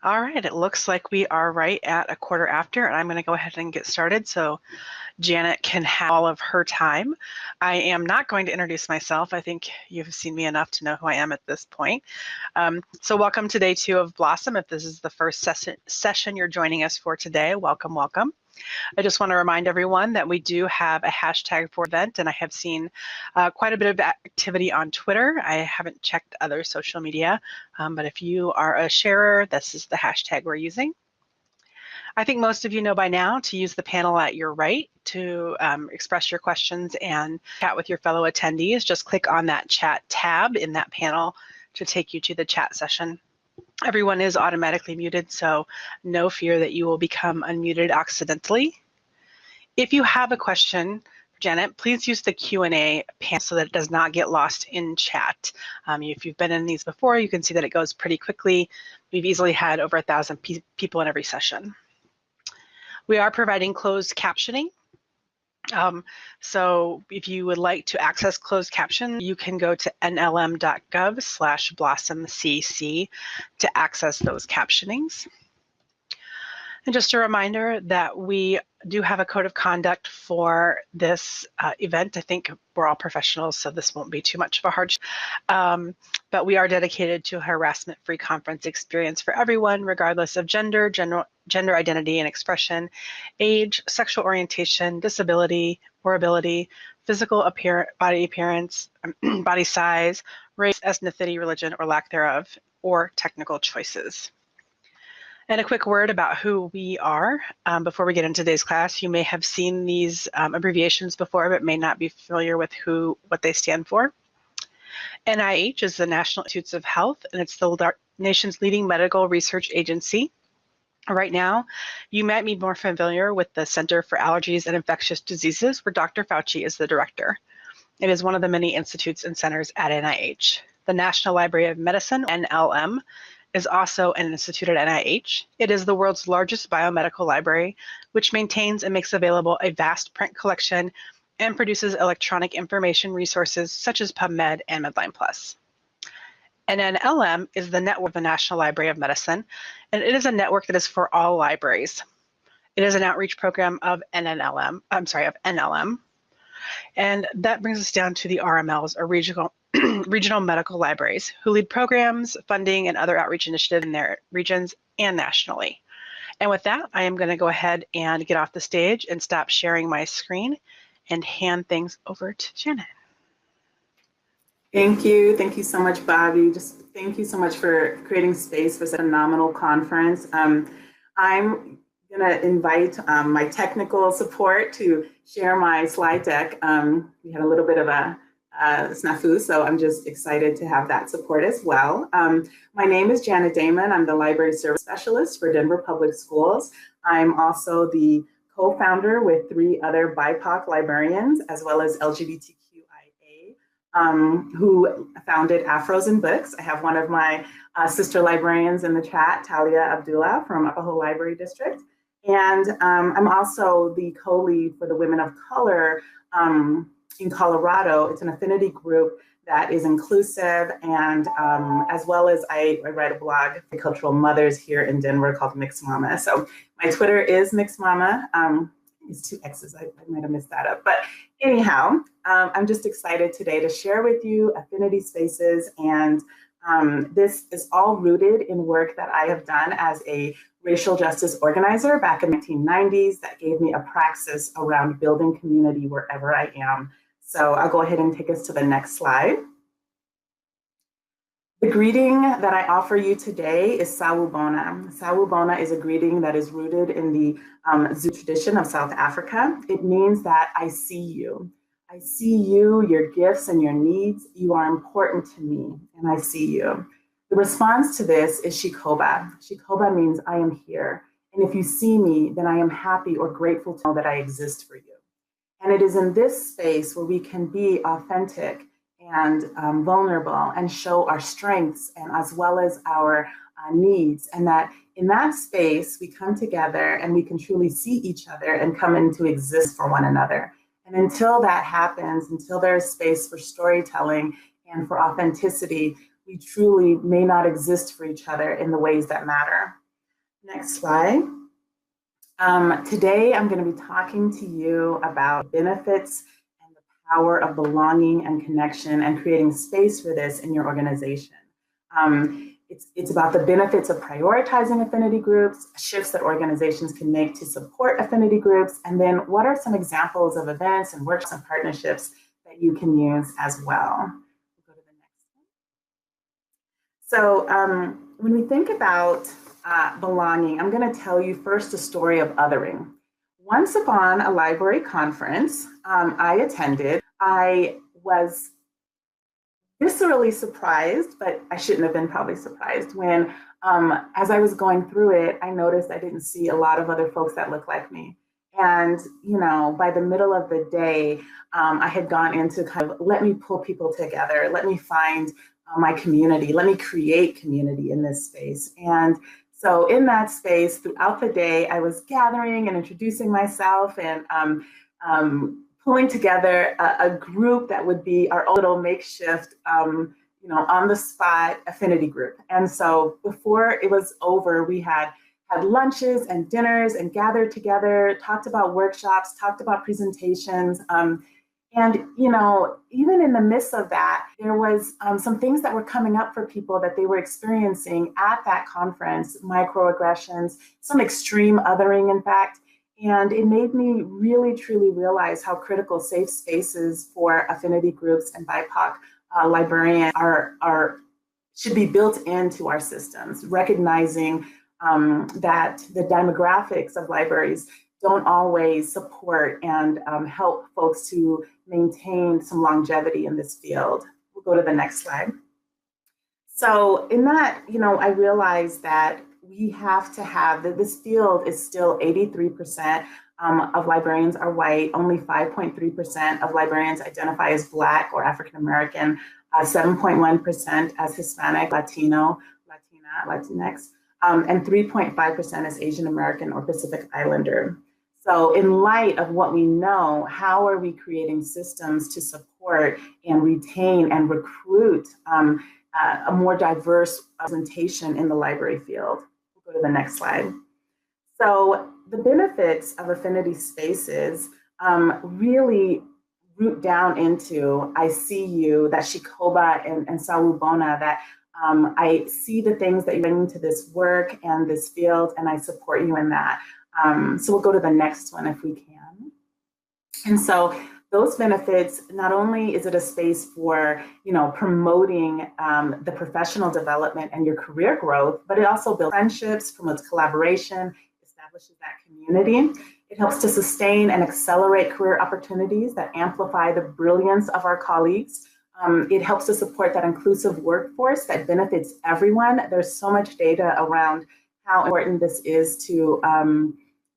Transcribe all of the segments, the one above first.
All right, it looks like we are right at a quarter after, and I'm going to go ahead and get started so Janet can have all of her time. I am not going to introduce myself. I think you've seen me enough to know who I am at this point. So welcome to day 2 of Blossom. If this is the first session you're joining us for today, welcome, welcome. I just want to remind everyone that we do have a hashtag for event, and I have seen quite a bit of activity on Twitter. I haven't checked other social media, but if you are a sharer, this is the hashtag we're using. I think most of you know by now to use the panel at your right to express your questions and chat with your fellow attendees. Just click on that chat tab in that panel to take you to the chat session. Everyone is automatically muted, so no fear that you will become unmuted accidentally. If you have a question, Janet, please use the Q&A panel so that it does not get lost in chat. If you've been in these before, you can see that it goes pretty quickly. We've easily had over 1,000 people in every session. We are providing closed captioning. So if you would like to access closed caption, you can go to nlm.gov/blossomcc to access those captionings. And just a reminder that we do have a code of conduct for this event. I think we're all professionals, so this won't be too much of a hardship. But we are dedicated to a harassment-free conference experience for everyone, regardless of gender identity and expression, age, sexual orientation, disability or ability, physical body appearance, body size, race, ethnicity, religion, or lack thereof, or technical choices. And a quick word about who we are before we get into today's class. You may have seen these abbreviations before, but may not be familiar with what they stand for. NIH is the National Institutes of Health, and it's the nation's leading medical research agency. Right now, you might be more familiar with the Center for Allergies and Infectious Diseases, where Dr. Fauci is the director. It is one of the many institutes and centers at NIH. The National Library of Medicine, NLM, is also an institute at NIH. It is the world's largest biomedical library, which maintains and makes available a vast print collection and produces electronic information resources such as PubMed and Medline+. NLM is the network of the National Library of Medicine, and it is a network that is for all libraries. It is an outreach program of NLM, and that brings us down to the RMLs, or regional medical libraries, who lead programs, funding, and other outreach initiatives in their regions and nationally. And with that, I am going to go ahead and get off the stage and stop sharing my screen and hand things over to Janet. Thank you. Thank you so much, Bobby. Just thank you so much for creating space for such a phenomenal conference. I'm going to invite my technical support to share my slide deck. We had a little bit of a snafu, so I'm just excited to have that support as well. My name is Janet Damon. I'm the Library Service Specialist for Denver Public Schools. I'm also the co-founder with 3 other BIPOC librarians, as well as LGBTQIA, who founded Afros in Books. I have one of my sister librarians in the chat, Talia Abdullah from Arapahoe Library District. And I'm also the co-lead for the Women of Color in Colorado. It's an affinity group that is inclusive, and as well as I write a blog for cultural mothers here in Denver called Mixed Mama. So my Twitter is Mixed Mama. It's 2 X's, I might have messed that up. But anyhow, I'm just excited today to share with you affinity spaces, and this is all rooted in work that I have done as a racial justice organizer back in the 1990s that gave me a praxis around building community wherever I am. So I'll go ahead and take us to the next slide. The greeting that I offer you today is Sawubona. Sawubona is a greeting that is rooted in the Zulu tradition of South Africa. It means that I see you. I see you, your gifts and your needs. You are important to me, and I see you. The response to this is Shikoba. Shikoba means I am here. And if you see me, then I am happy or grateful to know that I exist for you. And it is in this space where we can be authentic and vulnerable and show our strengths, and as well as our needs. And that in that space, we come together and we can truly see each other and come into exist for one another. And until that happens, until there's space for storytelling and for authenticity, we truly may not exist for each other in the ways that matter. Next slide. Today, I'm going to be talking to you about benefits and the power of belonging and connection and creating space for this in your organization. It's about the benefits of prioritizing affinity groups, shifts that organizations can make to support affinity groups, and then what are some examples of events and workshops and partnerships that you can use as well. We'll go to the next one. So when we think about belonging, I'm going to tell you first a story of othering. Once upon a library conference I attended, I was viscerally surprised, but I shouldn't have been probably surprised when, as I was going through it, I noticed I didn't see a lot of other folks that look like me. And, you know, by the middle of the day, I had gone into kind of, let me pull people together, let me find my community, let me create community in this space. And so in that space, throughout the day, I was gathering and introducing myself and pulling together a group that would be our own little makeshift, you know, on the spot affinity group. And so before it was over, we had lunches and dinners and gathered together, talked about workshops, talked about presentations. And, you know, even in the midst of that, there was some things that were coming up for people that they were experiencing at that conference, microaggressions, some extreme othering, in fact. And it made me really, truly realize how critical safe spaces for affinity groups and BIPOC librarians should be built into our systems, recognizing that the demographics of libraries don't always support and help folks to maintain some longevity in this field. We'll go to the next slide. So in that, you know, I realized that we have to have that this field is still 83% of librarians are white, only 5.3% of librarians identify as Black or African American, 7.1% as Hispanic, Latino, Latina, Latinx, and 3.5% as Asian American or Pacific Islander. So in light of what we know, how are we creating systems to support and retain and recruit a more diverse representation in the library field? We'll go to the next slide. So the benefits of affinity spaces really root down into, I see you, that Shikoba and Sawubona, that I see the things that you bring to this work and this field, and I support you in that. So we'll go to the next one if we can. And so those benefits, not only is it a space for, you know, promoting the professional development and your career growth, but it also builds friendships, promotes collaboration, establishes that community. It helps to sustain and accelerate career opportunities that amplify the brilliance of our colleagues. It helps to support that inclusive workforce that benefits everyone. There's so much data around how important this is to,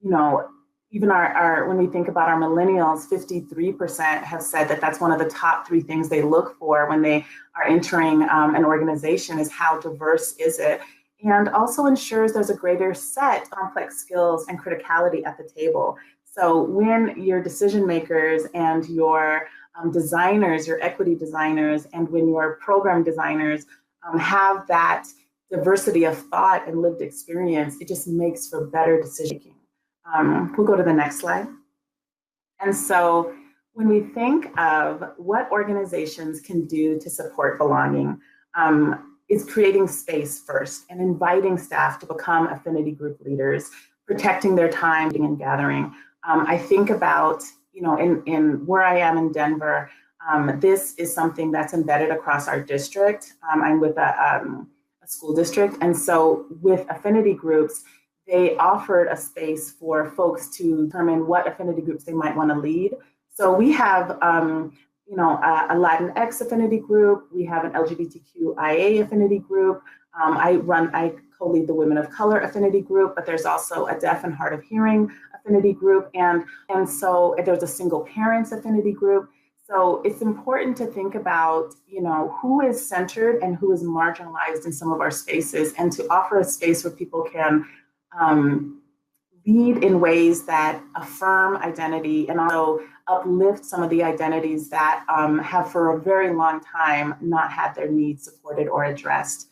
you know, even when we think about our millennials, 53% have said that that's one of the top 3 things they look for when they are entering an organization is how diverse is it, and also ensures there's a greater set of complex skills and criticality at the table. So when your decision makers and your designers, your equity designers, and when your program designers have that diversity of thought and lived experience, it just makes for better decision making. We'll go to the next slide. And so when we think of what organizations can do to support belonging, is creating space first and inviting staff to become affinity group leaders, protecting their time and gathering. I think about, you know, in where I am in Denver, this is something that's embedded across our district. I'm with a school district. And so with affinity groups, they offered a space for folks to determine what affinity groups they might want to lead. So we have, you know, a Latinx affinity group. We have an LGBTQIA affinity group. I co-lead the Women of Color affinity group, but there's also a Deaf and Hard of Hearing affinity group. And so there's a single parents affinity group. So it's important to think about, you know, who is centered and who is marginalized in some of our spaces, and to offer a space where people can lead in ways that affirm identity and also uplift some of the identities that have for a very long time not had their needs supported or addressed.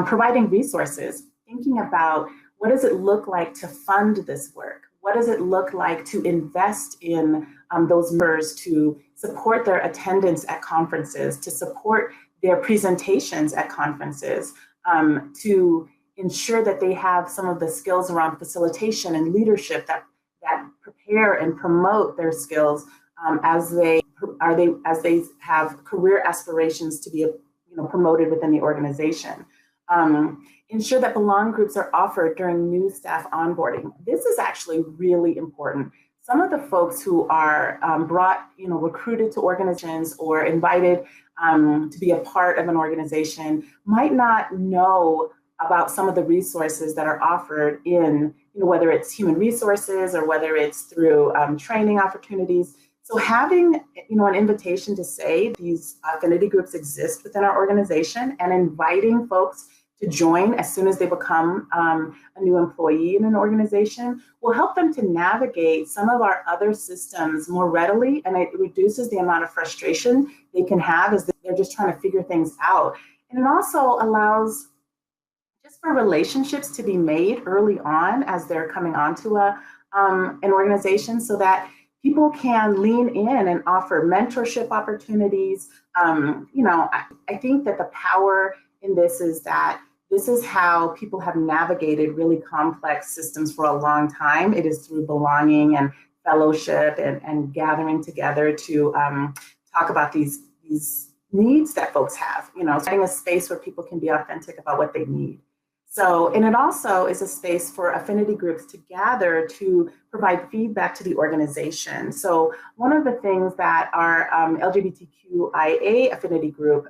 Providing resources, thinking about What does it look like to fund this work? What does it look like to invest in those members, to support their attendance at conferences, to support their presentations at conferences, to ensure that they have some of the skills around facilitation and leadership that prepare and promote their skills as they have career aspirations to be promoted within the organization. Ensure that belong groups are offered during new staff onboarding. This is actually really important. Some of the folks who are recruited to organizations or invited to be a part of an organization might not know about some of the resources that are offered in, whether it's human resources or whether it's through training opportunities. So having, an invitation to say these affinity groups exist within our organization and inviting folks to join as soon as they become a new employee in an organization will help them to navigate some of our other systems more readily, and it reduces the amount of frustration they can have as they're just trying to figure things out. And it also allows just for relationships to be made early on as they're coming onto an organization, so that people can lean in and offer mentorship opportunities. I think that the power in this is that this is how people have navigated really complex systems for a long time. It is through belonging and fellowship and gathering together to talk about these needs that folks have, setting a space where people can be authentic about what they need. So, and it also is a space for affinity groups to gather to provide feedback to the organization. So one of the things that our LGBTQIA affinity group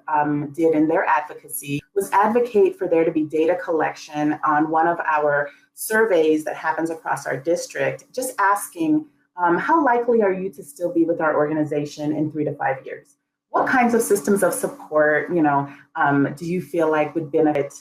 did in their advocacy was advocate for there to be data collection on one of our surveys that happens across our district, just asking, how likely are you to still be with our organization in 3 to 5 years? What kinds of systems of support, do you feel like would benefit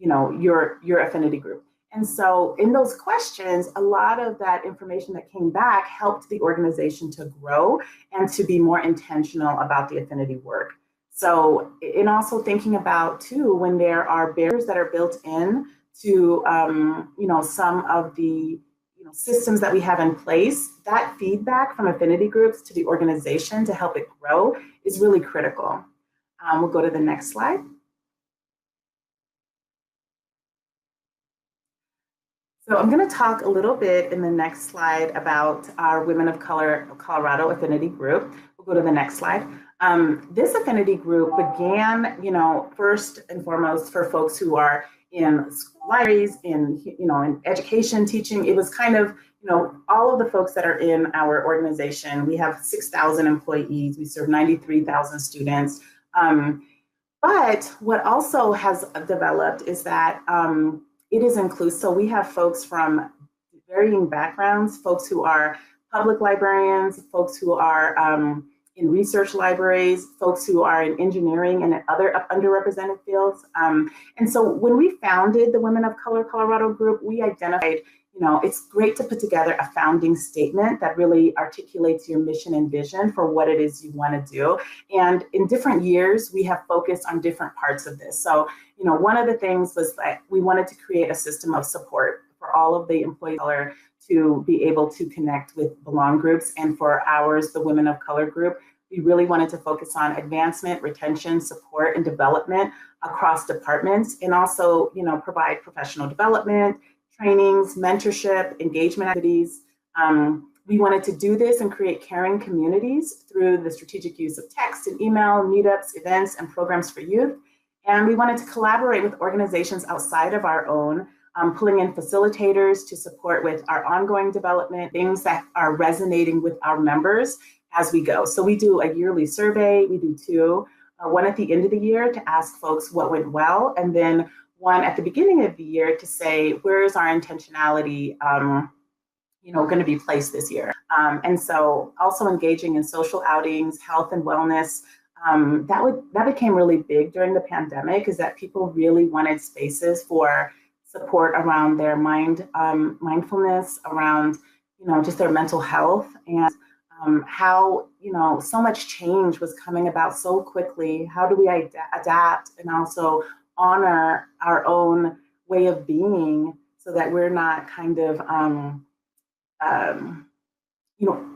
your affinity group? And so in those questions, a lot of that information that came back helped the organization to grow and to be more intentional about the affinity work. So, and also thinking about too, when there are barriers that are built in to, some of the systems that we have in place, that feedback from affinity groups to the organization to help it grow is really critical. We'll go to the next slide. So I'm going to talk a little bit in the next slide about our Women of Color Colorado Affinity Group. We'll go to the next slide. This affinity group began, first and foremost for folks who are in libraries, in education, teaching. It was kind of, all of the folks that are in our organization. We have 6,000 employees. We serve 93,000 students. But what also has developed is that it is inclusive. So we have folks from varying backgrounds, folks who are public librarians, folks who are in research libraries, folks who are in engineering and in other underrepresented fields. And so when we founded the Women of Color Colorado group, we identified, it's great to put together a founding statement that really articulates your mission and vision for what it is you want to do. And in different years, we have focused on different parts of this. So, one of the things was that we wanted to create a system of support for all of the employees of color to be able to connect with belong groups. And for ours, the Women of Color group, we really wanted to focus on advancement, retention, support, and development across departments, and also, provide professional development, trainings, mentorship, engagement activities. We wanted to do this and create caring communities through the strategic use of text and email, meetups, events, and programs for youth. And we wanted to collaborate with organizations outside of our own, pulling in facilitators to support with our ongoing development, things that are resonating with our members as we go. So we do a yearly survey, we do two, one at the end of the year to ask folks what went well, and then one at the beginning of the year to say, where is our intentionality going to be placed this year? And so also engaging in social outings, health and wellness, that became really big during the pandemic, is that people really wanted spaces for support around their mindfulness, around, just their mental health, and how, so much change was coming about so quickly. How do we adapt and also honor our own way of being so that we're not kind of, you know,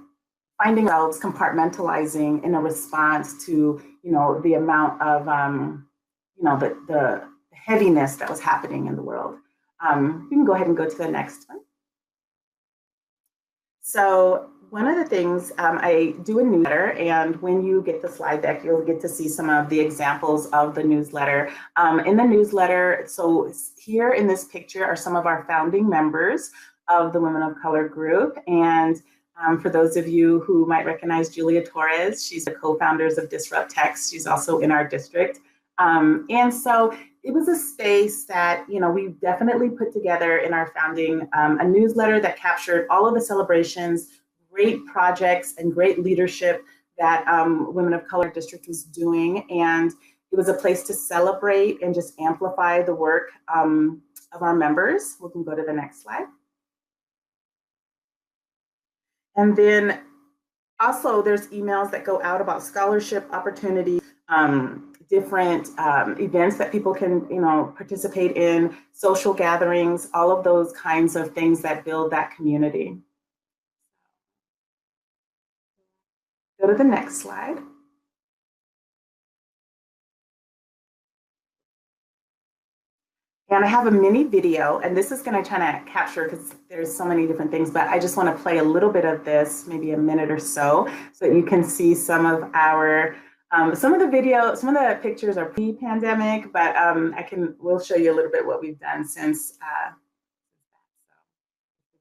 finding ourselves compartmentalizing in a response to, you know, the amount of, you know, the heaviness that was happening in the world. You can go ahead and go to the next one. So one of the things, I do a newsletter, and when you get the slide deck, you'll get to see some of the examples of the newsletter. In the newsletter, so here in this picture are some of our founding members of the Women of Color group. And for those of you who might recognize Julia Torres, she's the co-founders of Disrupt Text. She's also in our district. And so it was a space that, you know, we definitely put together in our founding, a newsletter that captured all of the celebrations, great projects, and great leadership that Women of Color District was doing. And it was a place to celebrate and just amplify the work of our members. We can go to the next slide. And then also there's emails that go out about scholarship opportunities, different events that people can, you know, participate in, social gatherings, all of those kinds of things that build that community. Go to the next slide. And I have a mini video, and this is going to try to capture, because there's so many different things, but I just want to play a little bit of this, maybe a minute or so that you can see some of our, some of the pictures are pre-pandemic, but we'll show you a little bit what we've done since.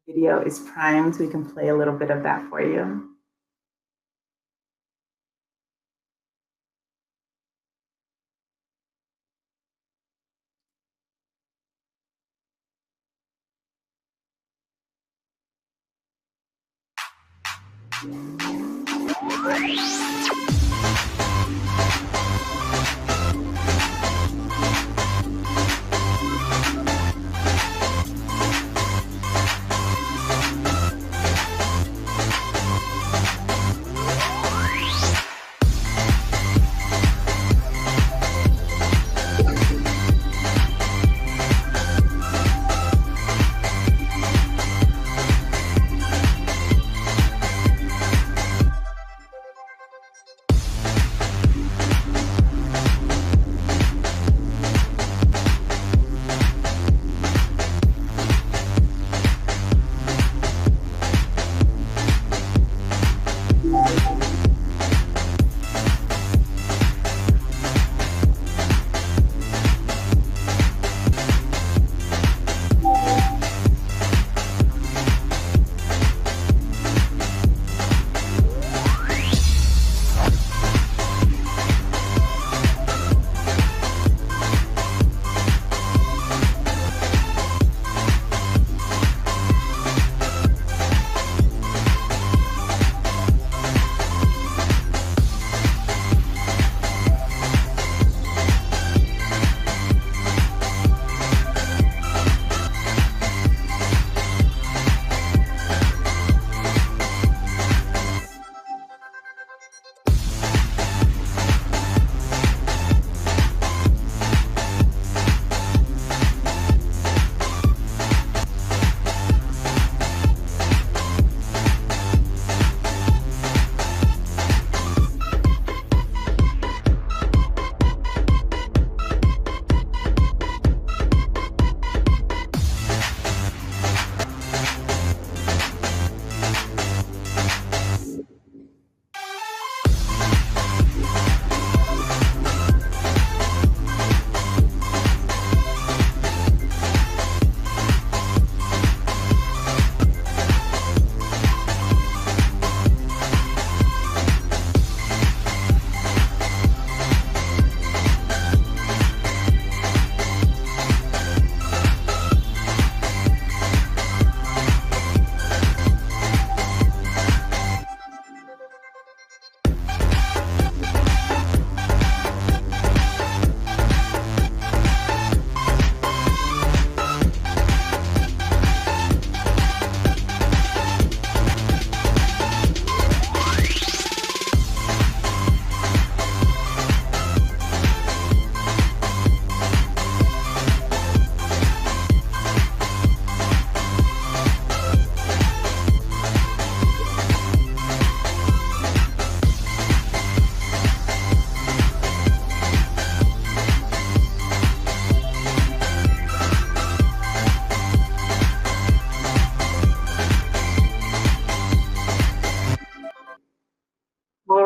The video is primed, so we can play a little bit of that for you.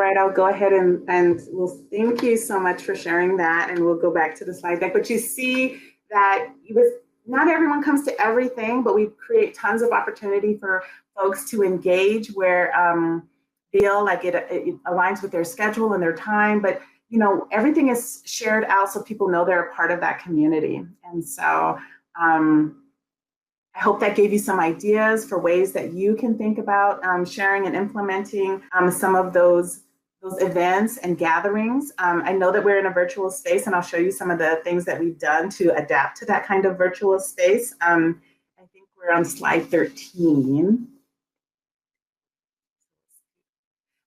right, I'll go ahead and well, thank you so much for sharing that, and we'll go back to the slide deck. But you see that with not everyone comes to everything, but we create tons of opportunity for folks to engage where feel like it aligns with their schedule and their time. But you know, everything is shared out so people know they're a part of that community. And so I hope that gave you some ideas for ways that you can think about sharing and implementing some of those events and gatherings. I know that we're in a virtual space, and I'll show you some of the things that we've done to adapt to that kind of virtual space. I think we're on slide 13.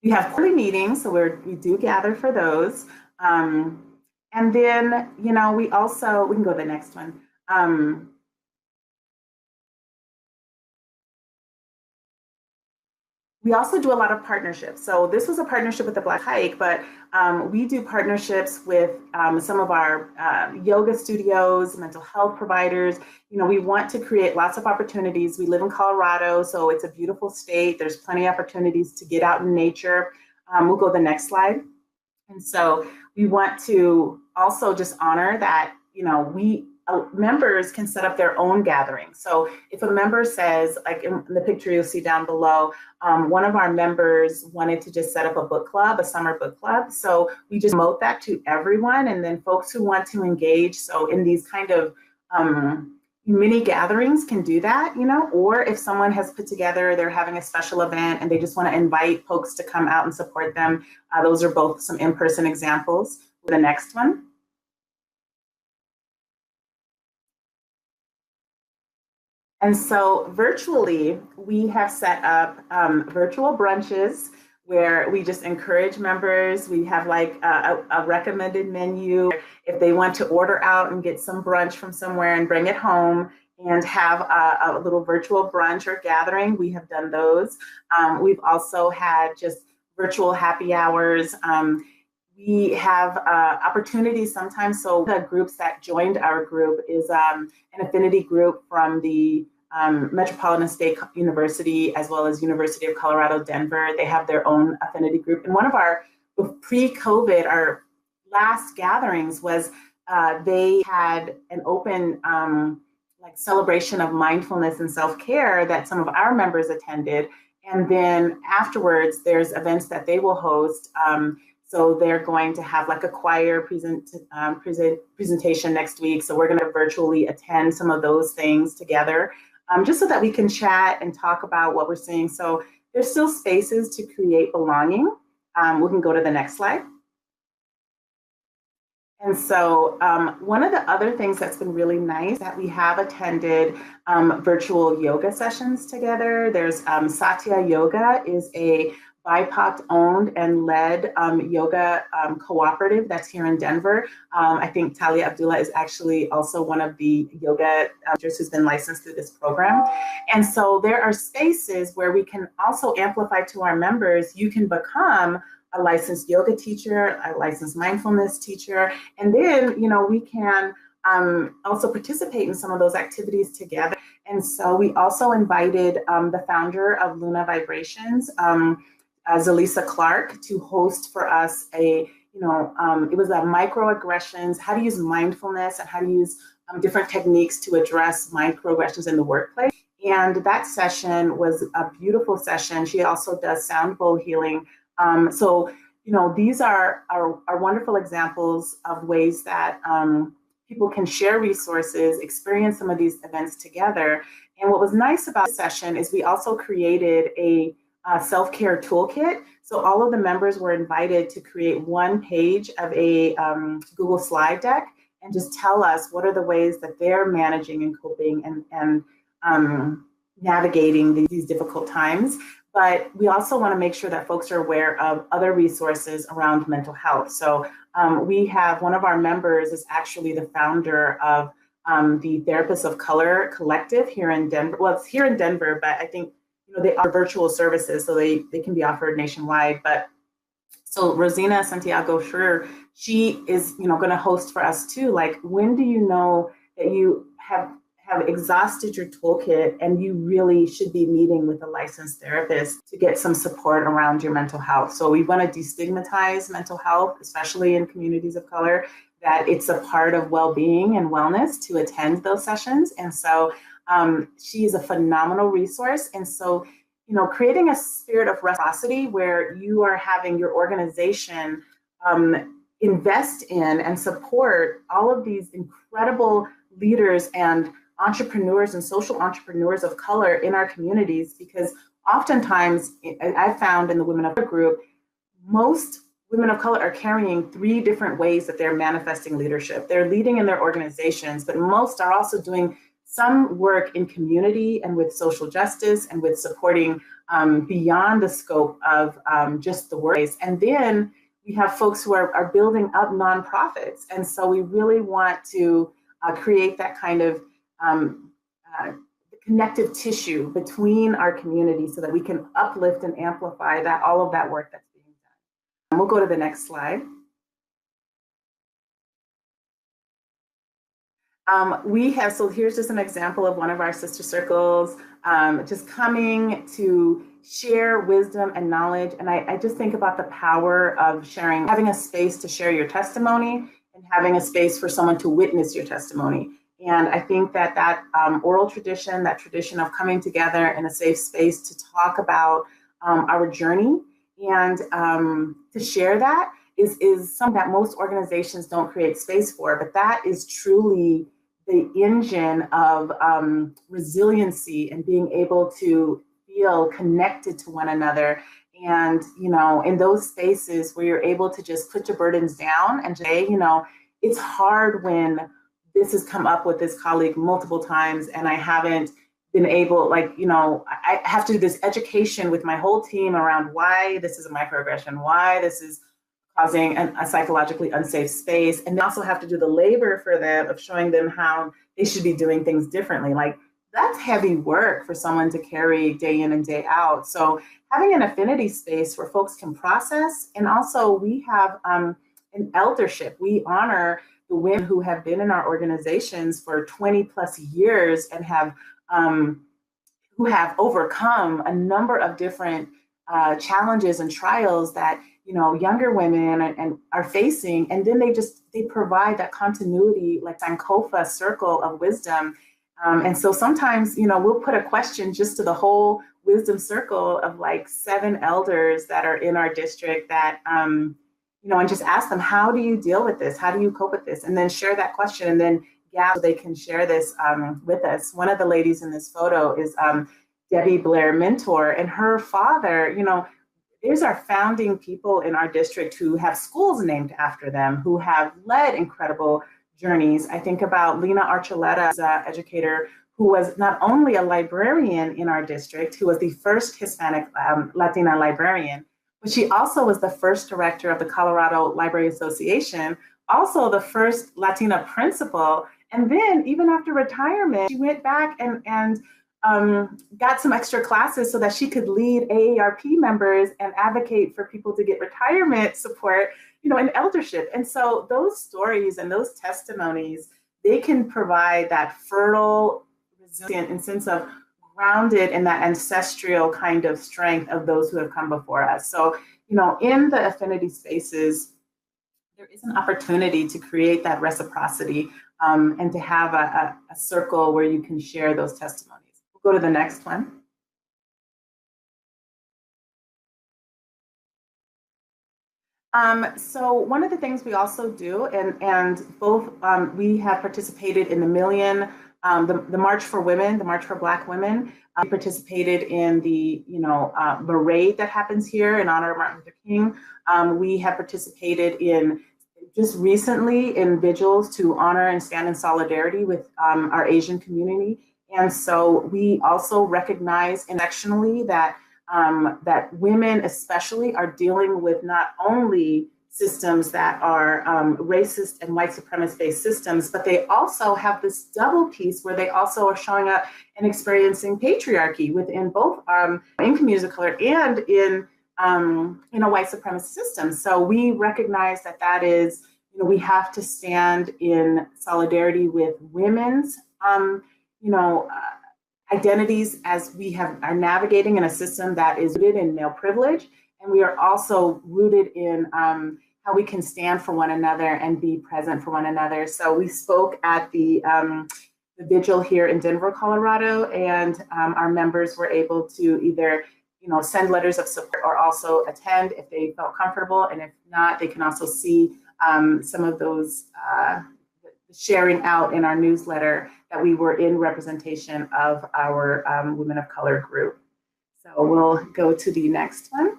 We have quarterly meetings, so we do gather for those. And then, you know, we can go to the next one. We also do a lot of partnerships. So this was a partnership with the Black Hike, but we do partnerships with some of our yoga studios, mental health providers. You know, we want to create lots of opportunities. We live in Colorado, so it's a beautiful state. There's plenty of opportunities to get out in nature. We'll go to the next slide. And so we want to also just honor that, you know, members can set up their own gathering. So if a member says, like in the picture you'll see down below, one of our members wanted to just set up a book club, a summer book club. So we just promote that to everyone, and then folks who want to engage. So in these kind of mini gatherings can do that, you know, or if someone has put together, they're having a special event and they just want to invite folks to come out and support them. Those are both some in-person examples. The next one. And so virtually, we have set up virtual brunches where we just encourage members. We have like a recommended menu. If they want to order out and get some brunch from somewhere and bring it home and have a little virtual brunch or gathering, we have done those. We've also had just virtual happy hours. We have opportunities sometimes. So the groups that joined our group is an affinity group from the Metropolitan State University, as well as University of Colorado, Denver. They have their own affinity group. And one of our, pre-COVID, our last gatherings was they had an open like celebration of mindfulness and self-care that some of our members attended. And then afterwards, there's events that they will host. So they're going to have like a choir presentation next week. So we're going to virtually attend some of those things together, just so that we can chat and talk about what we're seeing. So there's still spaces to create belonging. We can go to the next slide. And so one of the other things that's been really nice that we have attended virtual yoga sessions together. There's Satya Yoga is a BIPOC owned and led yoga cooperative that's here in Denver. I think Talia Abdullah is actually also one of the yoga teachers who's been licensed through this program. And so there are spaces where we can also amplify to our members. You can become a licensed yoga teacher, a licensed mindfulness teacher, and then, you know, we can also participate in some of those activities together. And so we also invited the founder of Luna Vibrations, Zalisa Clark, to host for us it was a microaggressions, how to use mindfulness and how to use different techniques to address microaggressions in the workplace. And that session was a beautiful session. She also does sound bowl healing. So, you know, these are wonderful examples of ways that people can share resources, experience some of these events together. And what was nice about the session is we also created a self-care toolkit. So all of the members were invited to create one page of a Google slide deck and just tell us what are the ways that they're managing and coping and navigating these difficult times. But we also want to make sure that folks are aware of other resources around mental health. So we have one of our members is actually the founder of the Therapists of Color Collective here in Denver. Well, it's here in Denver, but I think, you know, they are virtual services, so they can be offered nationwide. But so Rosina Santiago Schroer, she is, you know, going to host for us too. Like, when do you know that you have have exhausted your toolkit and you really should be meeting with a licensed therapist to get some support around your mental health. So we want to destigmatize mental health, especially in communities of color, that it's a part of well-being and wellness to attend those sessions. And so she is a phenomenal resource. And so, you know, creating a spirit of reciprocity where you are having your organization invest in and support all of these incredible leaders and entrepreneurs and social entrepreneurs of color in our communities, because oftentimes I found in the Women of Color group, most women of color are carrying 3 different ways that they're manifesting leadership. They're leading in their organizations, but most are also doing some work in community and with social justice and with supporting beyond the scope of just the workplace. And then we have folks who are building up nonprofits. And so we really want to create that kind of connective tissue between our communities so that we can uplift and amplify that all of that work that's being done. And we'll go to the next slide. So here's just an example of one of our sister circles, just coming to share wisdom and knowledge. And I just think about the power of sharing, having a space to share your testimony and having a space for someone to witness your testimony. And I think that oral tradition, that tradition of coming together in a safe space to talk about our journey and to share that is something that most organizations don't create space for, but that is truly the engine of resiliency and being able to feel connected to one another. And, you know, in those spaces where you're able to just put your burdens down and say, you know, it's hard when this has come up with this colleague multiple times and I haven't been able, like, you know, I have to do this education with my whole team around why this is a microaggression, why this is causing a psychologically unsafe space. And they also have to do the labor for them of showing them how they should be doing things differently. Like, that's heavy work for someone to carry day in and day out. So having an affinity space where folks can process, and also we have an eldership. We honor the women who have been in our organizations for 20 plus years and have who have overcome a number of different challenges and trials that, you know, younger women and are facing. And then they provide that continuity, like Sankofa circle of wisdom. And so sometimes, you know, we'll put a question just to the whole wisdom circle of like 7 elders that are in our district that, you know, and just ask them, how do you deal with this? How do you cope with this? And then share that question and then so they can share this with us. One of the ladies in this photo is Debbie Blair Mentor, and her father, you know, these are founding people in our district who have schools named after them, who have led incredible journeys. I think about Lena Archuleta, an educator who was not only a librarian in our district, who was the first Hispanic Latina librarian, but she also was the first director of the Colorado Library Association, also the first Latina principal. And then even after retirement, she went back and got some extra classes so that she could lead AARP members and advocate for people to get retirement support, you know, in eldership. And so those stories and those testimonies, they can provide that fertile, resilient, and sense of grounded in that ancestral kind of strength of those who have come before us. So, you know, in the affinity spaces, there is an opportunity to create that reciprocity and to have a circle where you can share those testimonies. We'll go to the next one. So one of the things we also do, and both we have participated in the the March for Women, the March for Black Women. We participated in the, you know, parade that happens here in honor of Martin Luther King. We have participated in just recently in vigils to honor and stand in solidarity with our Asian community. And so we also recognize intersectionally that that women especially are dealing with not only systems that are racist and white supremacist-based systems, but they also have this double piece where they also are showing up and experiencing patriarchy within both in communities of color and in a white supremacist system. So we recognize that that is, you know, we have to stand in solidarity with women's identities as we are navigating in a system that is rooted in male privilege, and we are also rooted in how we can stand for one another and be present for one another. So we spoke at the vigil here in Denver, Colorado, and our members were able to either send letters of support or also attend if they felt comfortable, and if not, they can also see some of those sharing out in our newsletter that we were in representation of our Women of Color group. So we'll go to the next one.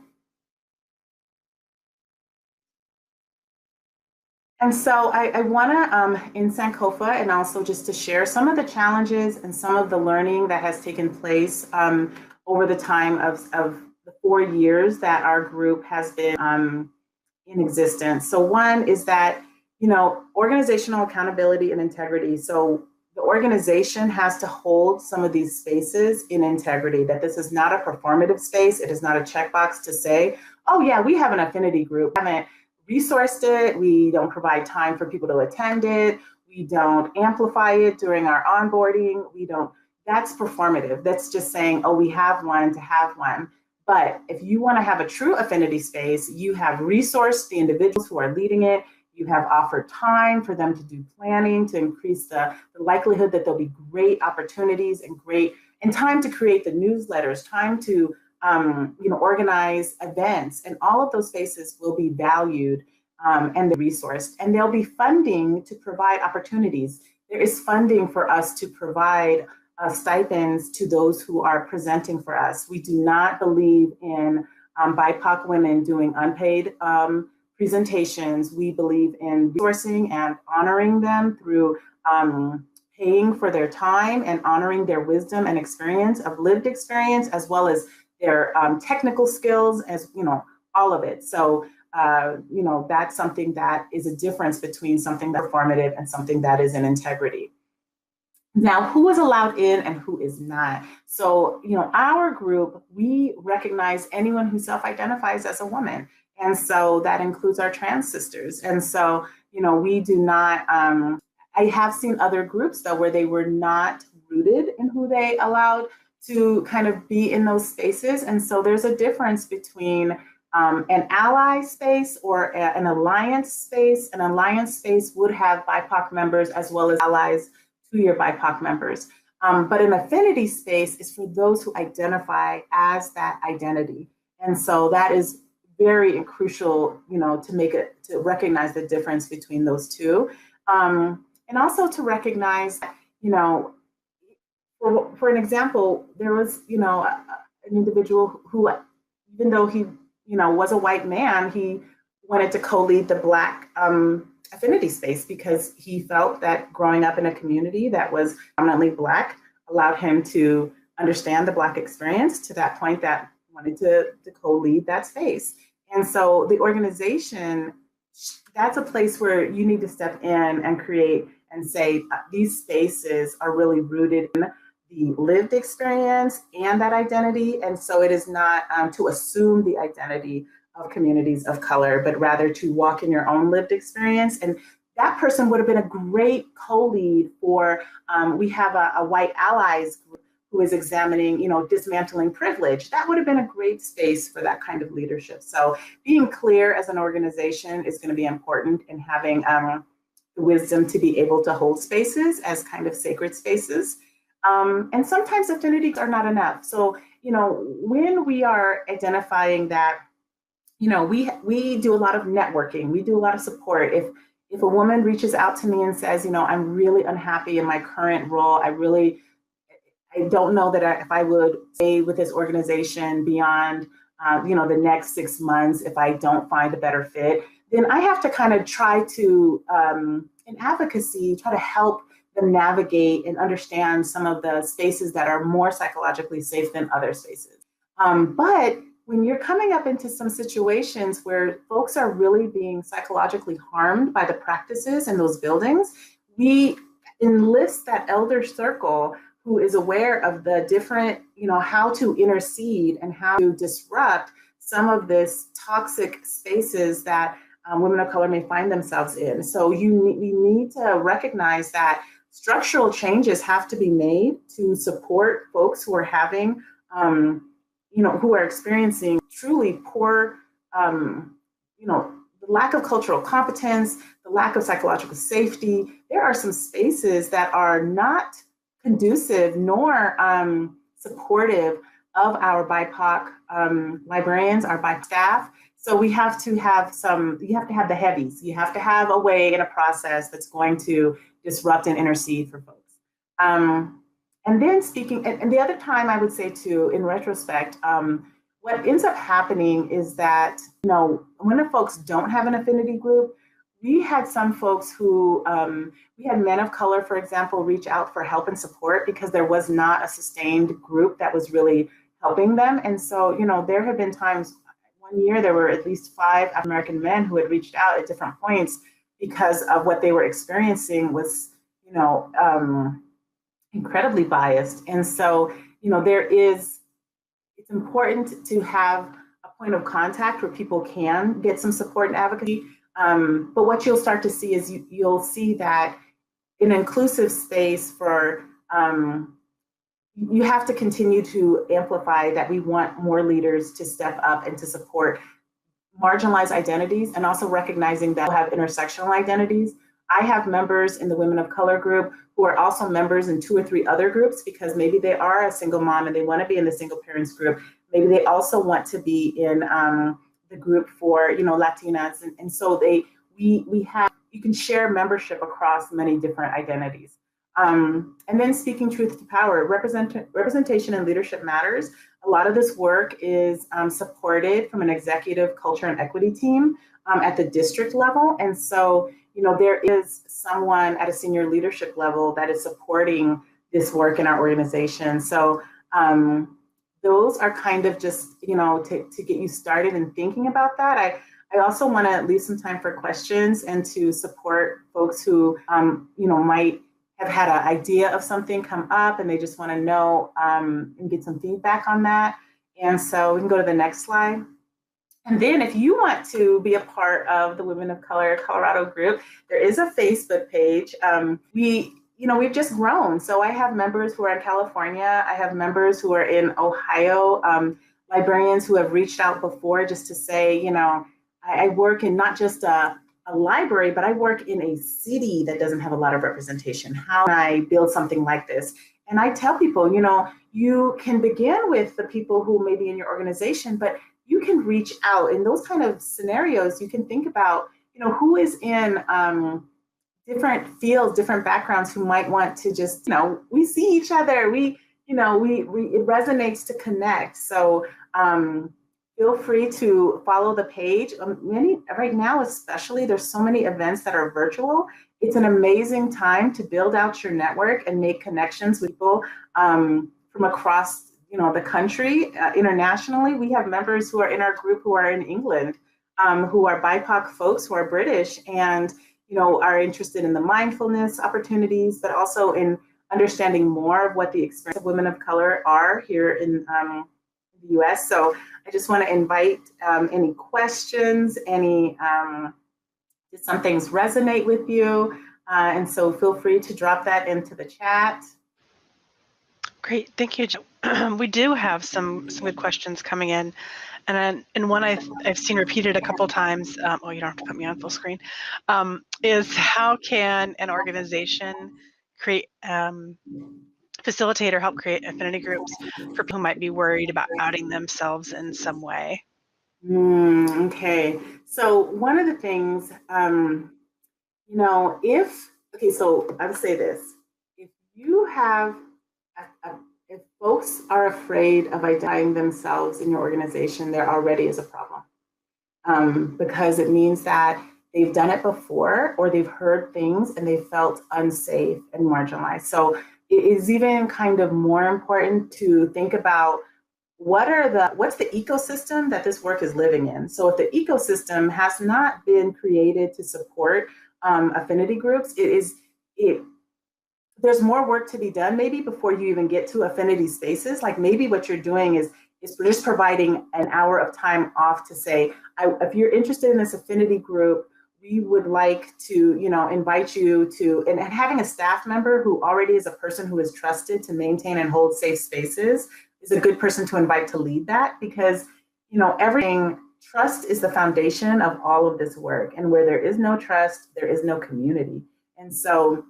And so I want to, in Sankofa, and also just to share some of the challenges and some of the learning that has taken place over the time of the 4 years that our group has been in existence. So one is that, organizational accountability and integrity. So the organization has to hold some of these spaces in integrity, that this is not a performative space. It is not a checkbox to say, oh yeah, we have an affinity group. We haven't resourced it. We don't provide time for people to attend it. We don't amplify it during our onboarding. That's performative. That's just saying, oh, we have one to have one. But if you want to have a true affinity space, you have resourced the individuals who are leading it. You have offered time for them to do planning to increase the likelihood that there'll be great opportunities and time to create the newsletters, time to organize events, and all of those spaces will be valued and resourced, and there'll be funding to provide opportunities. There is funding for us to provide stipends to those who are presenting for us. We do not believe in BIPOC women doing unpaid presentations. We believe in resourcing and honoring them through paying for their time and honoring their wisdom and experience of lived experience, as well as their technical skills, as all of it. So that's something that is a difference between something that's performative and something that is in integrity. Now, who is allowed in and who is not? So, our group, we recognize anyone who self-identifies as a woman. And so that includes our trans sisters. And so, we do not, I have seen other groups though, where they were not rooted in who they allowed to kind of be in those spaces. And so there's a difference between an ally space or an alliance space. An alliance space would have BIPOC members as well as allies to your BIPOC members. But an affinity space is for those who identify as that identity. And so that is very crucial, to recognize the difference between those two. And also to recognize, for an example, there was, an individual who, even though he, was a white man, he wanted to co-lead the Black affinity space because he felt that growing up in a community that was predominantly Black allowed him to understand the Black experience to that point that wanted to co-lead that space. And so the organization, that's a place where you need to step in and create and say, these spaces are really rooted in the lived experience and that identity. And so it is not to assume the identity of communities of color, but rather to walk in your own lived experience. And that person would have been a great co-lead for, we have a white allies group who is examining, dismantling privilege. That would have been a great space for that kind of leadership. So being clear as an organization is going to be important in having the wisdom to be able to hold spaces as kind of sacred spaces. And sometimes affinities are not enough. So, when we are identifying that, we do a lot of networking, we do a lot of support. If a woman reaches out to me and says, I'm really unhappy in my current role, I don't know that if I would stay with this organization beyond, the next 6 months, if I don't find a better fit, then I have to kind of try to, in advocacy, try to help them navigate and understand some of the spaces that are more psychologically safe than other spaces. But when you're coming up into some situations where folks are really being psychologically harmed by the practices in those buildings, we enlist that elder circle who is aware of the different, how to intercede and how to disrupt some of this toxic spaces that women of color may find themselves in. So we need to recognize that structural changes have to be made to support folks who are having, who are experiencing truly poor, the lack of cultural competence, the lack of psychological safety. There are some spaces that are not conducive nor supportive of our BIPOC librarians, our BIPOC staff. So we have to have you have to have the heavies. You have to have a way and a process that's going to disrupt and intercede for folks. And then and the other time I would say too, in retrospect, what ends up happening is that, when the folks don't have an affinity group, we had some folks who, we had men of color, for example, reach out for help and support because there was not a sustained group that was really helping them. And so, there have been times, one year there were at least 5 African-American men who had reached out at different points because of what they were experiencing was, incredibly biased. And so, it's important to have a point of contact where people can get some support and advocacy. But what you'll start to see is you'll see that in an inclusive space for, you have to continue to amplify that we want more leaders to step up and to support marginalized identities, and also recognizing that we have intersectional identities. I have members in the Women of Color group who are also members in 2 or 3 other groups because maybe they are a single mom and they want to be in the single parents group. Maybe they also want to be in the group for Latinas, and so you can share membership across many different identities. And then speaking truth to power, representation and leadership matters. A lot of this work is supported from an executive culture and equity team at the district level, and so there is someone at a senior leadership level that is supporting this work in our organization. So those are kind of just, to get you started in thinking about that. I also want to leave some time for questions and to support folks who, might have had an idea of something come up and they just want to know and get some feedback on that. And so we can go to the next slide. And then if you want to be a part of the Women of Color Colorado group, there is a Facebook page. We've just grown. So I have members who are in California. I have members who are in Ohio, librarians who have reached out before just to say, I work in not just a library, but I work in a city that doesn't have a lot of representation. How can I build something like this? And I tell people, you can begin with the people who may be in your organization, but you can reach out in those kind of scenarios. You can think about, who is in different fields, different backgrounds who might want to just, we see each other. It resonates to connect. So feel free to follow the page. Right now, especially, there's so many events that are virtual. It's an amazing time to build out your network and make connections with people from across the country. Internationally, we have members who are in our group who are in England, who are BIPOC folks who are British and are interested in the mindfulness opportunities, but also in understanding more of what the experience of women of color are here in the US. So I just want to invite any questions, did some things resonate with you? And so feel free to drop that into the chat. Great, thank you, Jo. We do have some good questions coming in, and one I've seen repeated a couple times. You don't have to put me on full screen. Is how can an organization facilitate or help create affinity groups for people who might be worried about outing themselves in some way? Okay, so one of the things, so I would say this: if you have if folks are afraid of identifying themselves in your organization, there already is a problem, because it means that they've done it before or they've heard things and they felt unsafe and marginalized. So it is even kind of more important to think about what's the ecosystem that this work is living in. So if the ecosystem has not been created to support affinity groups, there's more work to be done maybe before you even get to affinity spaces. Like maybe what you're doing is just providing an hour of time off to say, if you're interested in this affinity group, we would like to, invite you to, and having a staff member who already is a person who is trusted to maintain and hold safe spaces is a good person to invite to lead that, because, everything, trust is the foundation of all of this work. And where there is no trust, there is no community. And so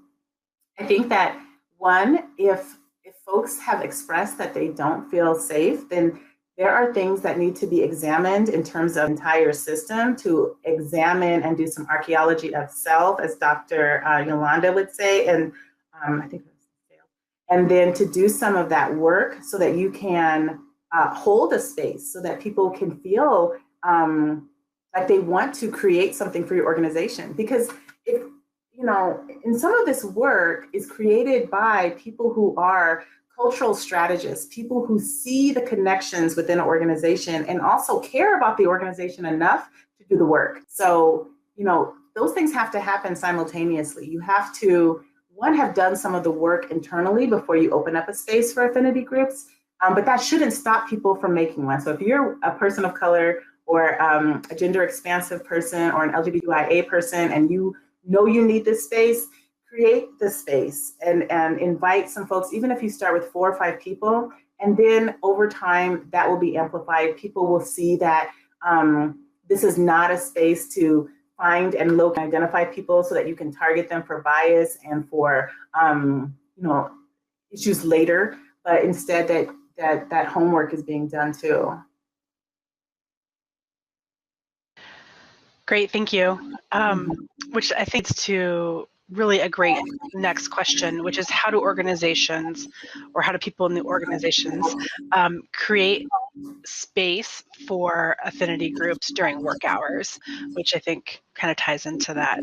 I think that, one, if folks have expressed that they don't feel safe, then there are things that need to be examined in terms of entire system to examine and do some archaeology of self, as Dr. Yolanda would say, and I think and then to do some of that work so that you can hold a space so that people can feel like they want to create something for your organization. Because if, and some of this work is created by people who are cultural strategists, people who see the connections within an organization and also care about the organization enough to do the work. So, those things have to happen simultaneously. You have to, one, have done some of the work internally before you open up a space for affinity groups, but that shouldn't stop people from making one. So if you're a person of color or a gender expansive person or an LGBTQIA person and you know you need this space, create the space and invite some folks, even if you start with 4 or 5 people, and then over time that will be amplified. People will see that this is not a space to find and locate, identify people so that you can target them for bias and for issues later, but instead that homework is being done too. Great, thank you. Which I think is to really a great next question, which is how do organizations, or how do people in the organizations create space for affinity groups during work hours, which I think kind of ties into that.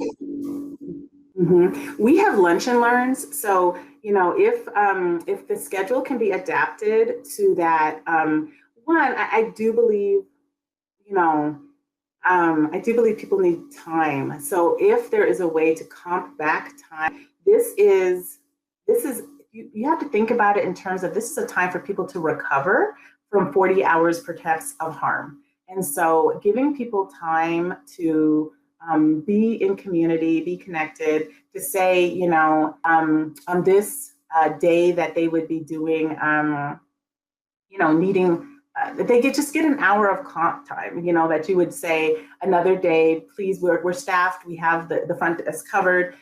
We have lunch and learns. So, if the schedule can be adapted to that, one, I do believe, I do believe people need time. So if there is a way to comp back time, this is you have to think about it in terms of, this is a time for people to recover from 40 hours perhaps of harm. And so giving people time to be in community, be connected, to say, on this day that they would be doing, needing, they just get an hour of comp time, that you would say another day, please, we're staffed, we have the front desk covered.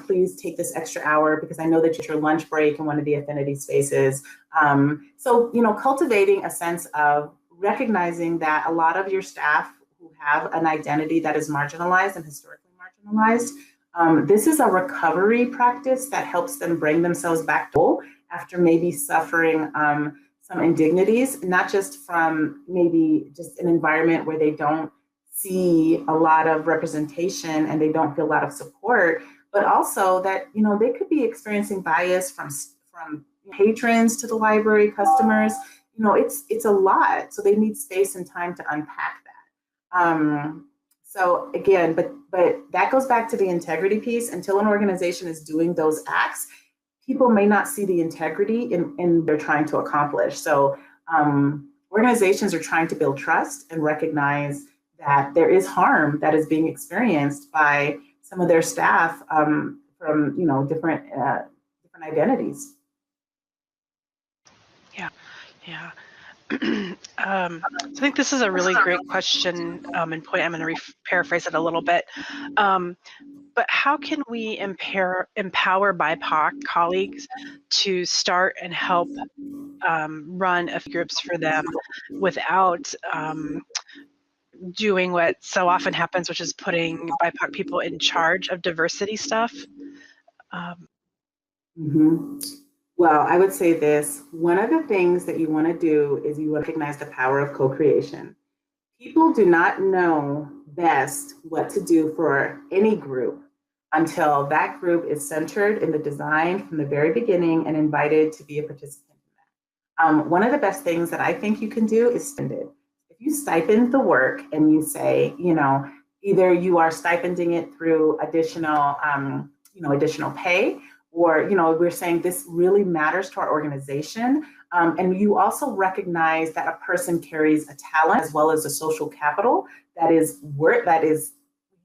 Please take this extra hour because I know that it's your lunch break in one of the affinity spaces. So, cultivating a sense of recognizing that a lot of your staff who have an identity that is marginalized and historically marginalized, this is a recovery practice that helps them bring themselves back to whole after maybe suffering some indignities, not just from maybe just an environment where they don't see a lot of representation and they don't feel a lot of support, but also that, they could be experiencing bias from patrons to the library, customers. It's a lot. So they need space and time to unpack that. So again, but that goes back to the integrity piece. Until an organization is doing those acts, people may not see the integrity in they're trying to accomplish. So organizations are trying to build trust and recognize that there is harm that is being experienced by some of their staff from different identities. Yeah. So I think this is a really great question and point. I'm going to paraphrase it a little bit. But how can we empower BIPOC colleagues to start and help run groups for them without doing what so often happens, which is putting BIPOC people in charge of diversity stuff? Well, I would say this. One of the things that you want to do is you recognize the power of co-creation. People do not know best what to do for any group until that group is centered in the design from the very beginning and invited to be a participant in that. One of the best things that I think you can do is stipend it. If you stipend the work and you say, either you are stipending it through additional pay, or, we're saying this really matters to our organization. And you also recognize that a person carries a talent as well as a social capital that is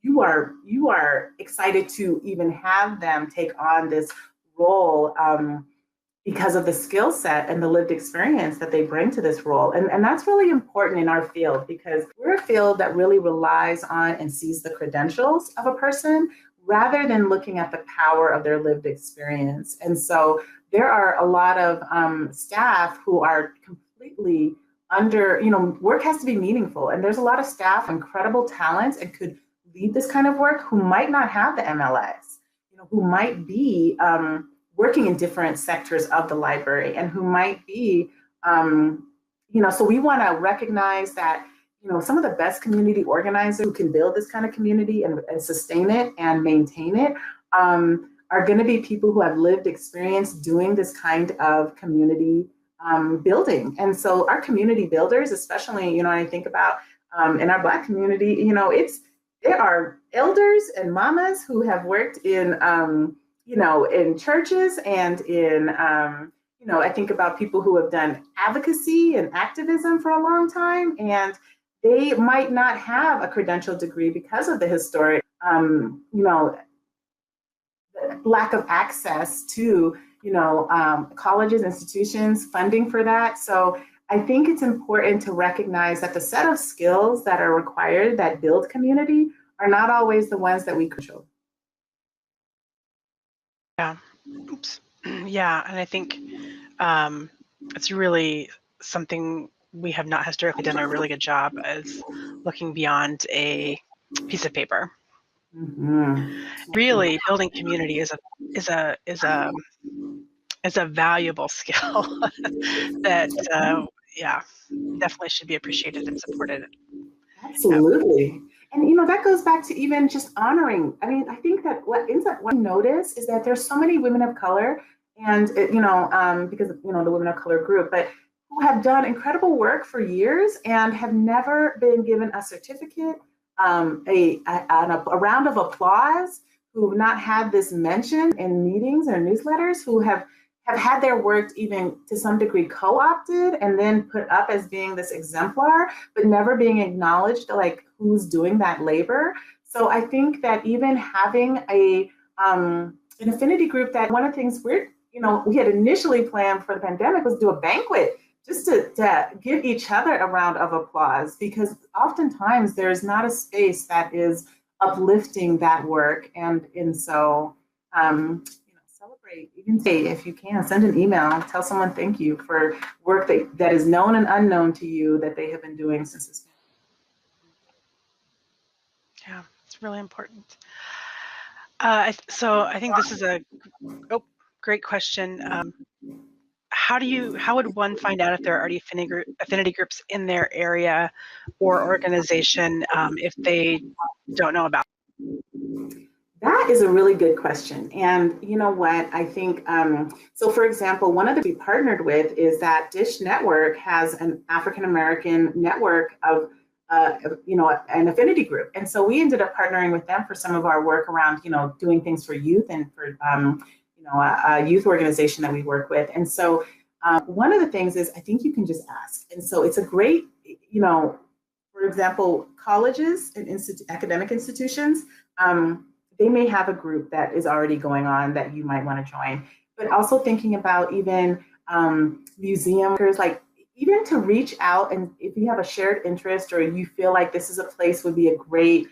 you are excited to even have them take on this role, because of the skill set and the lived experience that they bring to this role. And that's really important in our field, because we're a field that really relies on and sees the credentials of a person rather than looking at the power of their lived experience. And so there are a lot of staff who are completely under, work has to be meaningful. And there's a lot of staff, incredible talents, and could lead this kind of work who might not have the MLS, who might be working in different sectors of the library, and who might be, so we want to recognize that, some of the best community organizers who can build this kind of community and sustain it and maintain it are going to be people who have lived experience doing this kind of community building. And so our community builders, especially, I think about in our Black community, there are elders and mamas who have worked in, in churches and in, I think about people who have done advocacy and activism for a long time, and they might not have a credential degree because of the historic, lack of access to, colleges, institutions, funding for that. So I think it's important to recognize that the set of skills that are required that build community are not always the ones that we control. Yeah. Oops. Yeah, and I think it's really something we have not historically done a really good job is looking beyond a piece of paper. Mm-hmm. Really, building community is a valuable skill that definitely should be appreciated and supported. Absolutely. And that goes back to even just honoring. I mean, I think that what I notice is that there's so many women of color, and because the women of color group, but who have done incredible work for years and have never been given a certificate, a round of applause, who have not had this mentioned in meetings or newsletters, who have had their work even to some degree co-opted and then put up as being this exemplar, but never being acknowledged, like who's doing that labor. So I think that even having an affinity group, that one of the things we had initially planned for the pandemic was do a banquet just to give each other a round of applause, because oftentimes there's not a space that is uplifting that work. And so, celebrate, even say, if you can, send an email, tell someone thank you for work that is known and unknown to you that they have been doing since this. Yeah, it's really important. So I think this is a great question. How would one find out if there are already affinity groups in their area or organization if they don't know about it? That is a really good question. And you know what, I think, so for example, one of the we partnered with is that Dish Network has an African-American network of, an affinity group. And so we ended up partnering with them for some of our work around, doing things for youth and for, a youth organization that we work with. And so one of the things is I think you can just ask. And so it's a great, for example, colleges and academic institutions, they may have a group that is already going on that you might want to join, but also thinking about even museums, like even to reach out, and if you have a shared interest or you feel like this is a place would be a great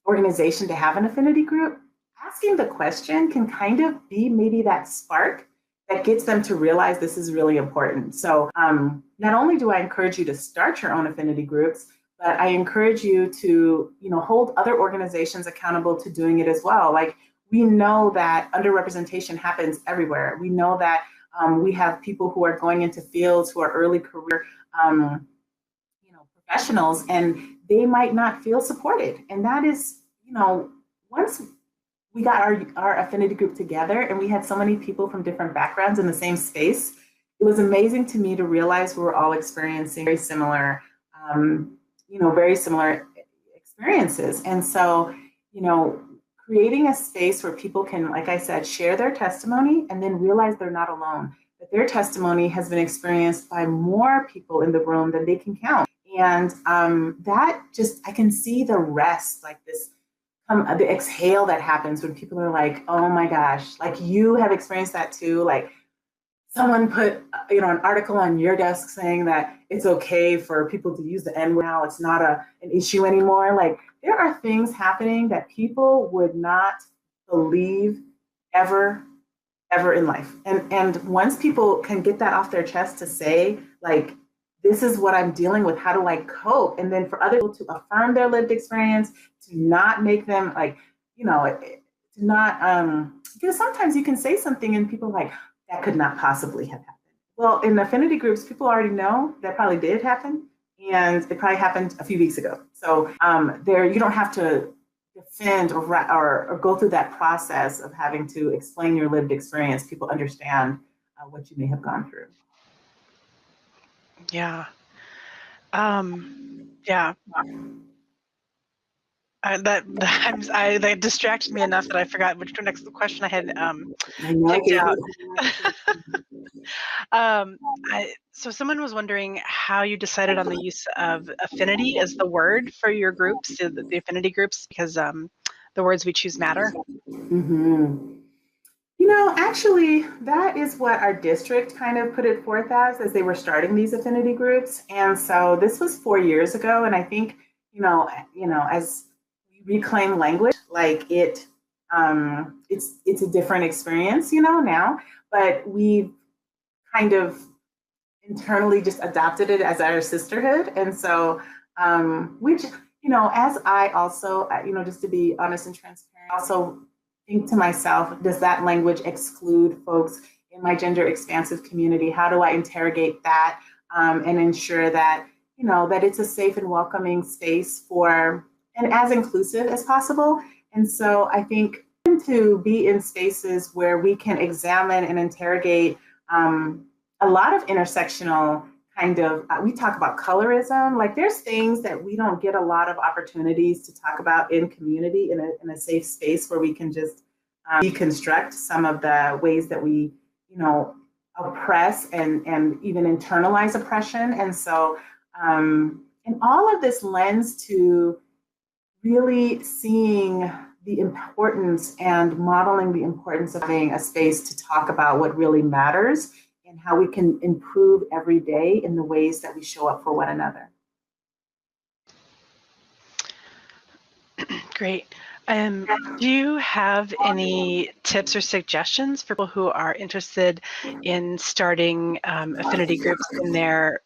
organization to have an affinity group, asking the question can kind of be maybe that spark that gets them to realize this is really important. So not only do I encourage you to start your own affinity groups, but I encourage you to, hold other organizations accountable to doing it as well. Like, we know that underrepresentation happens everywhere. We know that we have people who are going into fields who are early career, professionals, and they might not feel supported. And that is, once we got our affinity group together and we had so many people from different backgrounds in the same space, it was amazing to me to realize we were all experiencing very similar, very similar experiences. And so, creating a space where people can, like I said, share their testimony and then realize they're not alone, that their testimony has been experienced by more people in the room than they can count. And that just, I can see the rest, like this, the exhale that happens when people are like, oh my gosh, like you have experienced that too. Like someone put, an article on your desk saying that it's okay for people to use the N word now. It's not an issue anymore. Like there are things happening that people would not believe ever in life. And once people can get that off their chest to say, like, this is what I'm dealing with, how do I cope? And then for other people to affirm their lived experience, to not make them like, to not, because sometimes you can say something and people are like, that could not possibly have happened. Well, in affinity groups, people already know that probably did happen, and it probably happened a few weeks ago. So there, you don't have to defend or go through that process of having to explain your lived experience. People understand what you may have gone through. Yeah. Yeah. That distracted me enough that I forgot which next question I had picked out. So someone was wondering how you decided on the use of affinity as the word for your groups, the affinity groups, because the words we choose matter. Mm-hmm. Actually, that is what our district kind of put it forth as they were starting these affinity groups. And so this was 4 years ago. And I think, as we reclaim language, like it's a different experience, now, but we kind of internally just adopted it as our sisterhood. And so, which, as I also, just to be honest and transparent, also think to myself, does that language exclude folks in my gender expansive community? How do I interrogate that and ensure that, that it's a safe and welcoming space and as inclusive as possible? And so I think to be in spaces where we can examine and interrogate a lot of intersectional kind of, we talk about colorism, like there's things that we don't get a lot of opportunities to talk about in community in a safe space where we can just deconstruct some of the ways that we, oppress and even internalize oppression. And so, and all of this lends to really seeing the importance and modeling the importance of having a space to talk about what really matters and how we can improve every day in the ways that we show up for one another. Great. Do you have any tips or suggestions for people who are interested in starting affinity groups in their,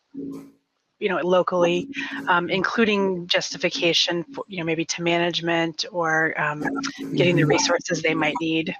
locally, including justification for, maybe to management or getting the resources they might need?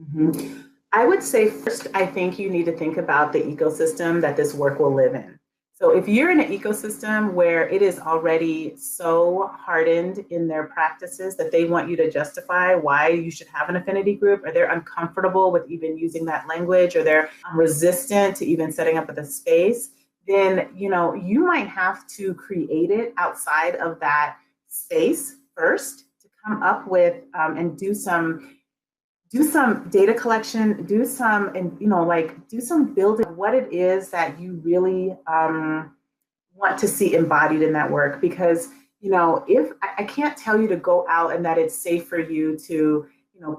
Mm-hmm. I would say first, I think you need to think about the ecosystem that this work will live in. So if you're in an ecosystem where it is already so hardened in their practices that they want you to justify why you should have an affinity group, or they're uncomfortable with even using that language, or they're resistant to even setting up the space, then you might have to create it outside of that space first to come up with and do some data collection, do some building of what it is that you really want to see embodied in that work. Because, if I can't tell you to go out and that it's safe for you to,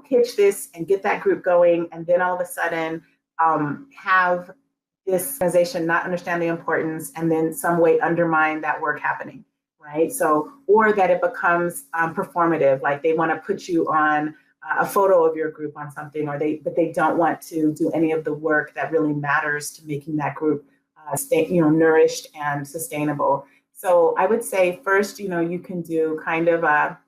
pitch this and get that group going, and then all of a sudden have this organization not understand the importance and then some way undermine that work happening, right? So, or that it becomes performative, like they want to put you on a photo of your group on something, but they don't want to do any of the work that really matters to making that group nourished and sustainable. So I would say first, you can do kind of a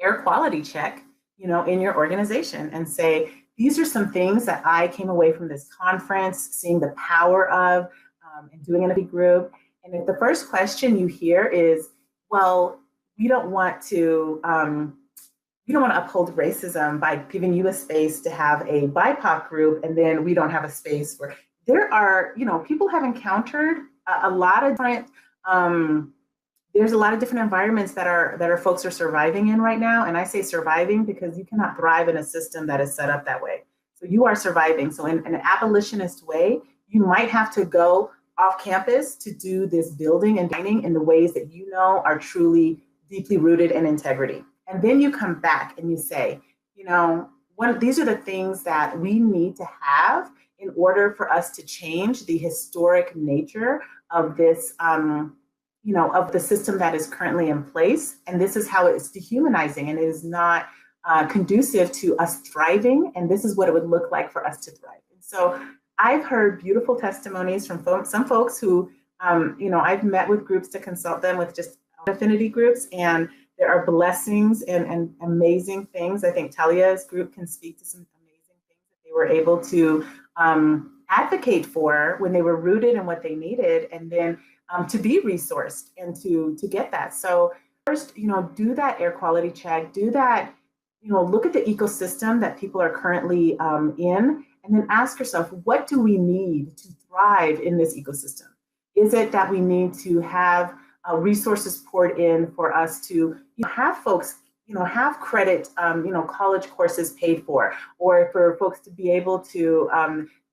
air quality check, in your organization and say, these are some things that I came away from this conference seeing the power of and doing in a big group. And if the first question you hear is, well, we don't want to uphold racism by giving you a space to have a BIPOC group, and then we don't have a space where there are, people have encountered a lot of different, there's a lot of different environments that our folks are surviving in right now. And I say surviving because you cannot thrive in a system that is set up that way. So you are surviving. So in an abolitionist way, you might have to go off campus to do this building and dining in the ways that you know are truly deeply rooted in integrity. And then you come back and you say, you know, these are the things that we need to have in order for us to change the historic nature of this, you know, of the system that is currently in place. And this is how it's dehumanizing, and it is not conducive to us thriving. And this is what it would look like for us to thrive. And so I've heard beautiful testimonies from some folks who, you know, I've met with groups to consult them with just affinity groups, and there are blessings and amazing things. I think Talia's group can speak to some amazing things that they were able to advocate for when they were rooted in what they needed, and then to be resourced and to get that. So first, you know, do that air quality check, do that, you know, look at the ecosystem that people are currently in, and then ask yourself, what do we need to thrive in this ecosystem? Is it that we need to have resources poured in for us to have folks, you know, have credit, you know, college courses paid for, or for folks to be able to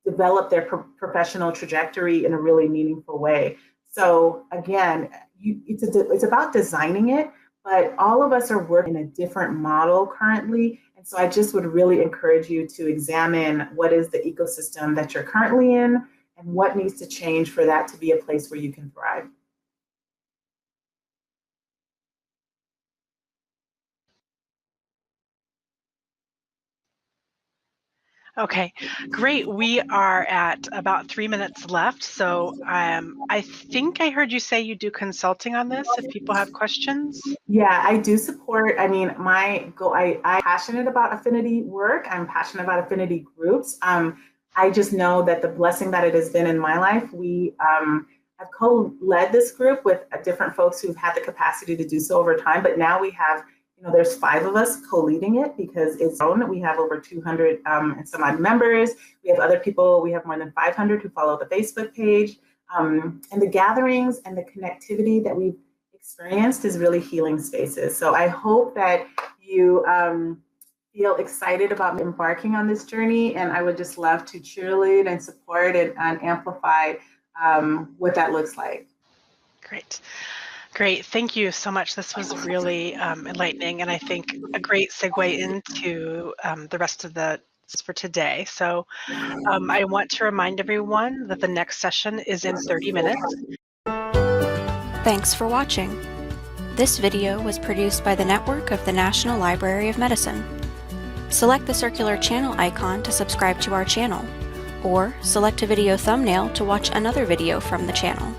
develop their professional trajectory in a really meaningful way? So again, it's about designing it, but all of us are working in a different model currently. And so I just would really encourage you to examine what is the ecosystem that you're currently in and what needs to change for that to be a place where you can thrive. Okay, great. We are at about 3 minutes left. So I think I heard you say you do consulting on this if people have questions. Yeah, I do support. I mean, I'm passionate about affinity work. I'm passionate about affinity groups. I just know that the blessing that it has been in my life, we have co-led this group with different folks who've had the capacity to do so over time. But now we have, you know, there's 5 of us co-leading it because it's own. We have over 200 and some odd members. We have other people. We have more than 500 who follow the Facebook page. And the gatherings and the connectivity that we've experienced is really healing spaces. So I hope that you feel excited about embarking on this journey, and I would just love to cheerlead and support and amplify what that looks like. Great. Thank you so much. This was really enlightening, and I think a great segue into the rest of the for today. So I want to remind everyone that the next session is in 30 minutes. Thanks for watching. This video was produced by the network of the National Library of Medicine. Select the circular channel icon to subscribe to our channel, or select a video thumbnail to watch another video from the channel.